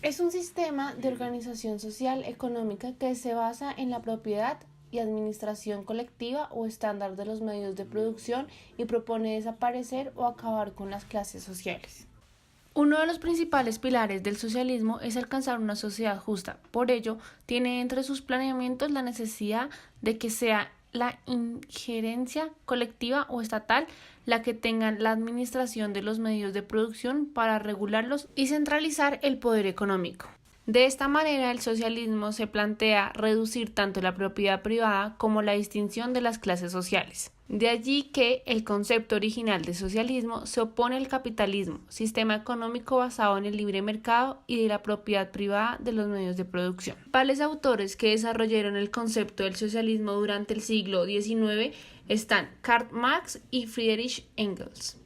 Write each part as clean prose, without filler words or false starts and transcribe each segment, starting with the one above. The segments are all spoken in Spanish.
Es un sistema de organización social económica que se basa en la propiedad y administración colectiva o estándar de los medios de producción y propone desaparecer o acabar con las clases sociales. Uno de los principales pilares del socialismo es alcanzar una sociedad justa. Por ello, tiene entre sus planeamientos la necesidad de que sea la injerencia colectiva o estatal la que tenga la administración de los medios de producción para regularlos y centralizar el poder económico. De esta manera, el socialismo se plantea reducir tanto la propiedad privada como la distinción de las clases sociales. De allí que el concepto original de socialismo se opone al capitalismo, sistema económico basado en el libre mercado y de la propiedad privada de los medios de producción. Principales autores que desarrollaron el concepto del socialismo durante el siglo XIX están Karl Marx y Friedrich Engels.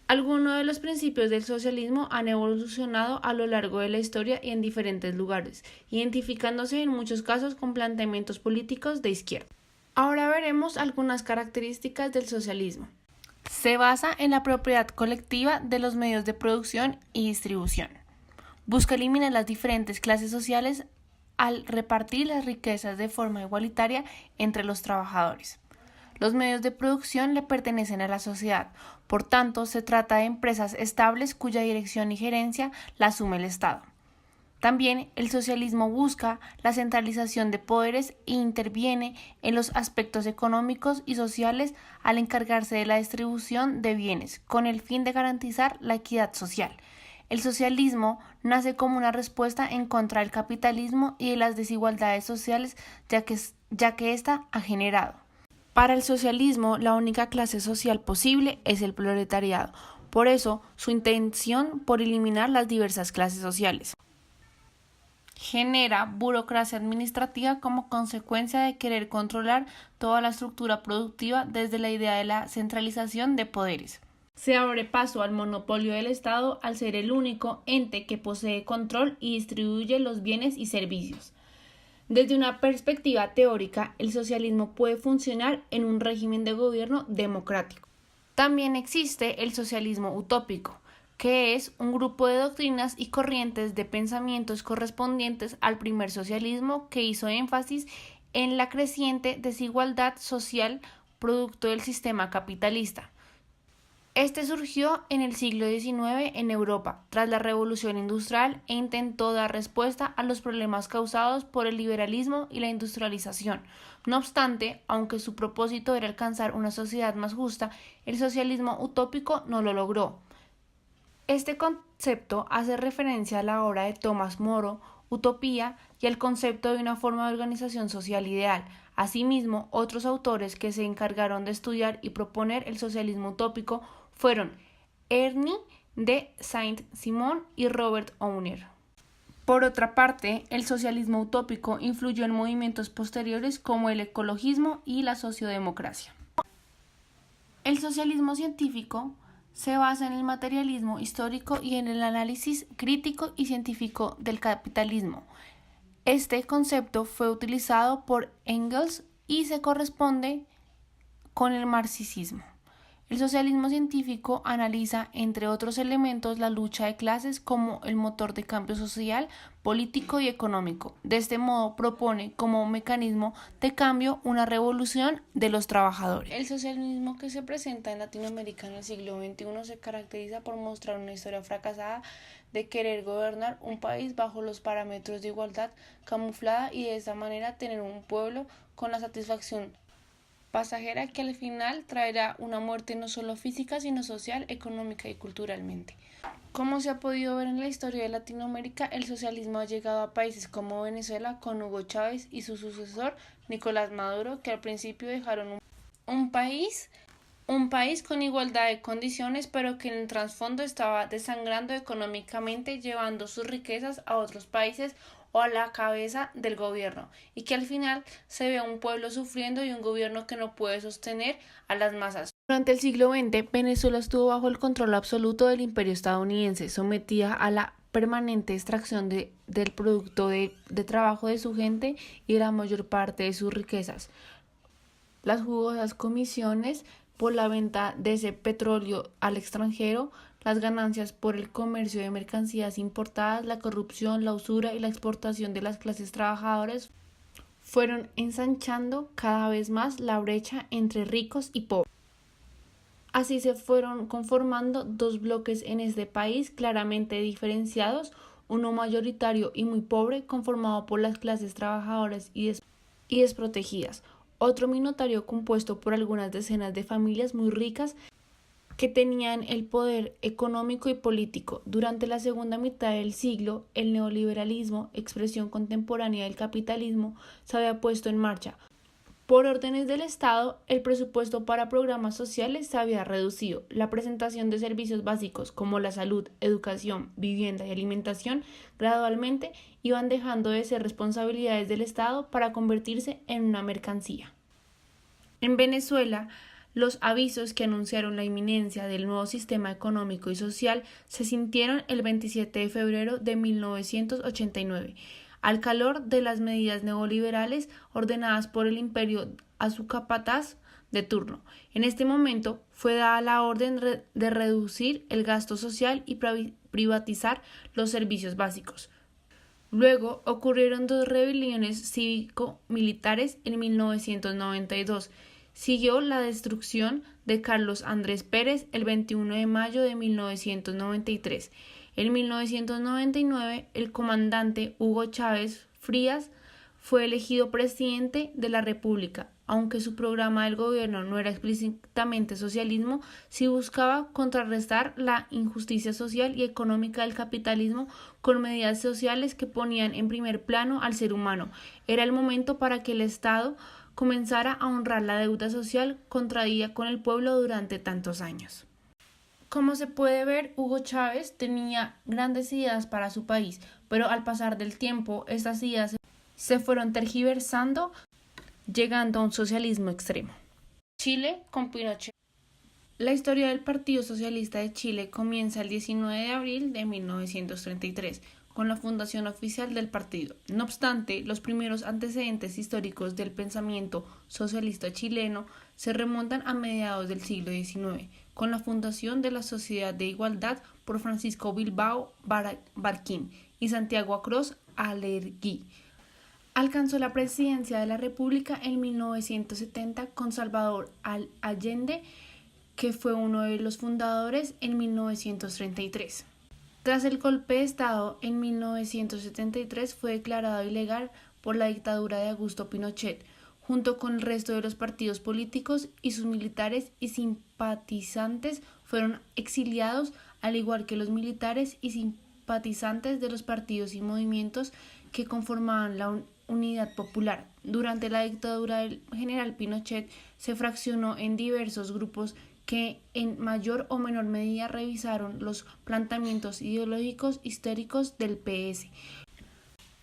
Algunos de los principios del socialismo han evolucionado a lo largo de la historia y en diferentes lugares, identificándose en muchos casos con planteamientos políticos de izquierda. Ahora veremos algunas características del socialismo. Se basa en la propiedad colectiva de los medios de producción y distribución. Busca eliminar las diferentes clases sociales al repartir las riquezas de forma igualitaria entre los trabajadores. Los medios de producción le pertenecen a la sociedad, por tanto, se trata de empresas estables cuya dirección y gerencia la asume el Estado. También el socialismo busca la centralización de poderes e interviene en los aspectos económicos y sociales al encargarse de la distribución de bienes, con el fin de garantizar la equidad social. El socialismo nace como una respuesta en contra del capitalismo y de las desigualdades sociales ya que ésta ha generado. Para el socialismo, la única clase social posible es el proletariado. Por eso, su intención por eliminar las diversas clases sociales. Genera burocracia administrativa como consecuencia de querer controlar toda la estructura productiva desde la idea de la centralización de poderes. Se abre paso al monopolio del Estado al ser el único ente que posee control y distribuye los bienes y servicios. Desde una perspectiva teórica, el socialismo puede funcionar en un régimen de gobierno democrático. También existe el socialismo utópico, que es un grupo de doctrinas y corrientes de pensamientos correspondientes al primer socialismo que hizo énfasis en la creciente desigualdad social producto del sistema capitalista. Este surgió en el siglo XIX en Europa, tras la Revolución Industrial, e intentó dar respuesta a los problemas causados por el liberalismo y la industrialización. No obstante, aunque su propósito era alcanzar una sociedad más justa, el socialismo utópico no lo logró. Este concepto hace referencia a la obra de Tomás Moro, Utopía, y al concepto de una forma de organización social ideal. Asimismo, otros autores que se encargaron de estudiar y proponer el socialismo utópico fueron Ernie de Saint-Simon y Robert Owner. Por otra parte, el socialismo utópico influyó en movimientos posteriores como el ecologismo y la sociodemocracia. El socialismo científico se basa en el materialismo histórico y en el análisis crítico y científico del capitalismo. Este concepto fue utilizado por Engels y se corresponde con el marxismo. El socialismo científico analiza, entre otros elementos, la lucha de clases como el motor de cambio social, político y económico. De este modo, propone como mecanismo de cambio una revolución de los trabajadores. El socialismo que se presenta en Latinoamérica en el siglo XXI se caracteriza por mostrar una historia fracasada de querer gobernar un país bajo los parámetros de igualdad camuflada y de esta manera tener un pueblo con la satisfacción pasajera que al final traerá una muerte no solo física sino social, económica y culturalmente. Como se ha podido ver en la historia de Latinoamérica, el socialismo ha llegado a países como Venezuela con Hugo Chávez y su sucesor Nicolás Maduro, que al principio dejaron un país con igualdad de condiciones, pero que en el trasfondo estaba desangrando económicamente, llevando sus riquezas a otros países o a la cabeza del gobierno, y que al final se ve a un pueblo sufriendo y un gobierno que no puede sostener a las masas. Durante el siglo XX, Venezuela estuvo bajo el control absoluto del imperio estadounidense, sometida a la permanente extracción del producto de trabajo de su gente y de la mayor parte de sus riquezas. Las jugosas comisiones por la venta de ese petróleo al extranjero, las ganancias por el comercio de mercancías importadas, la corrupción, la usura y la exportación de las clases trabajadoras fueron ensanchando cada vez más la brecha entre ricos y pobres. Así se fueron conformando dos bloques en este país claramente diferenciados, uno mayoritario y muy pobre, conformado por las clases trabajadoras y desprotegidas, otro minoritario compuesto por algunas decenas de familias muy ricas que tenían el poder económico y político. Durante la segunda mitad del siglo, el neoliberalismo, expresión contemporánea del capitalismo, se había puesto en marcha. Por órdenes del Estado, el presupuesto para programas sociales se había reducido. La prestación de servicios básicos como la salud, educación, vivienda y alimentación gradualmente iban dejando de ser responsabilidades del Estado para convertirse en una mercancía. En Venezuela, los avisos que anunciaron la inminencia del nuevo sistema económico y social se sintieron el 27 de febrero de 1989. Al calor de las medidas neoliberales ordenadas por el imperio a su capataz de turno. En este momento fue dada la orden de reducir el gasto social y privatizar los servicios básicos. Luego ocurrieron dos rebeliones cívico-militares en 1992. Siguió la destrucción de Carlos Andrés Pérez el 21 de mayo de 1993. En 1999, el comandante Hugo Chávez Frías fue elegido presidente de la República. Aunque su programa del gobierno no era explícitamente socialismo, sí buscaba contrarrestar la injusticia social y económica del capitalismo con medidas sociales que ponían en primer plano al ser humano. Era el momento para que el Estado comenzara a honrar la deuda social contraída con el pueblo durante tantos años. Como se puede ver, Hugo Chávez tenía grandes ideas para su país, pero al pasar del tiempo, estas ideas se fueron tergiversando, llegando a un socialismo extremo. Chile con Pinochet. La historia del Partido Socialista de Chile comienza el 19 de abril de 1933, con la fundación oficial del partido. No obstante, los primeros antecedentes históricos del pensamiento socialista chileno se remontan a mediados del siglo XIX, con la fundación de la Sociedad de Igualdad por Francisco Bilbao Barquín y Santiago Acroz Alergui. Alcanzó la presidencia de la República en 1970 con Salvador Allende, que fue uno de los fundadores en 1933. Tras el golpe de Estado en 1973 fue declarado ilegal por la dictadura de Augusto Pinochet, junto con el resto de los partidos políticos, y sus militares y simpatizantes fueron exiliados, al igual que los militares y simpatizantes de los partidos y movimientos que conformaban la Unidad Popular. Durante la dictadura del general Pinochet se fraccionó en diversos grupos que en mayor o menor medida revisaron los planteamientos ideológicos históricos del PS,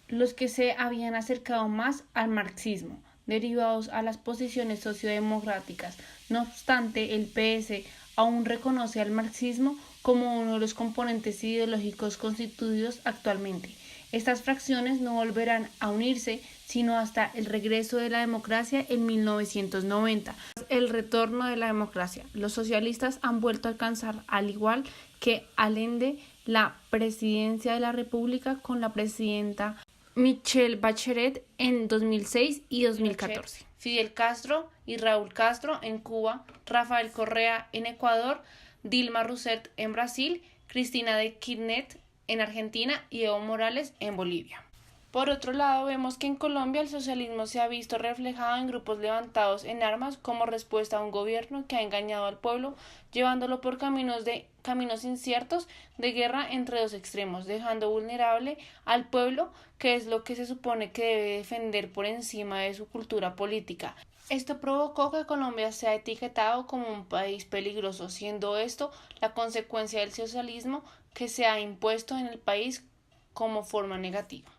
los que se habían acercado más al marxismo, derivados a las posiciones sociodemocráticas. No obstante, el PS aún reconoce al marxismo como uno de los componentes ideológicos constituidos actualmente. Estas fracciones no volverán a unirse sino hasta el regreso de la democracia en 1990. El retorno de la democracia. Los socialistas han vuelto a alcanzar, al igual que Allende, la presidencia de la República con la presidenta Michelle Bachelet en 2006 y 2014. Fidel Castro y Raúl Castro en Cuba, Rafael Correa en Ecuador, Dilma Rousseff en Brasil, Cristina de Kirchner en Argentina y Evo Morales en Bolivia. Por otro lado, vemos que en Colombia el socialismo se ha visto reflejado en grupos levantados en armas como respuesta a un gobierno que ha engañado al pueblo, llevándolo por caminos inciertos de guerra entre dos extremos, dejando vulnerable al pueblo, que es lo que se supone que debe defender por encima de su cultura política. Esto provocó que Colombia sea etiquetado como un país peligroso, siendo esto la consecuencia del socialismo que se ha impuesto en el país como forma negativa.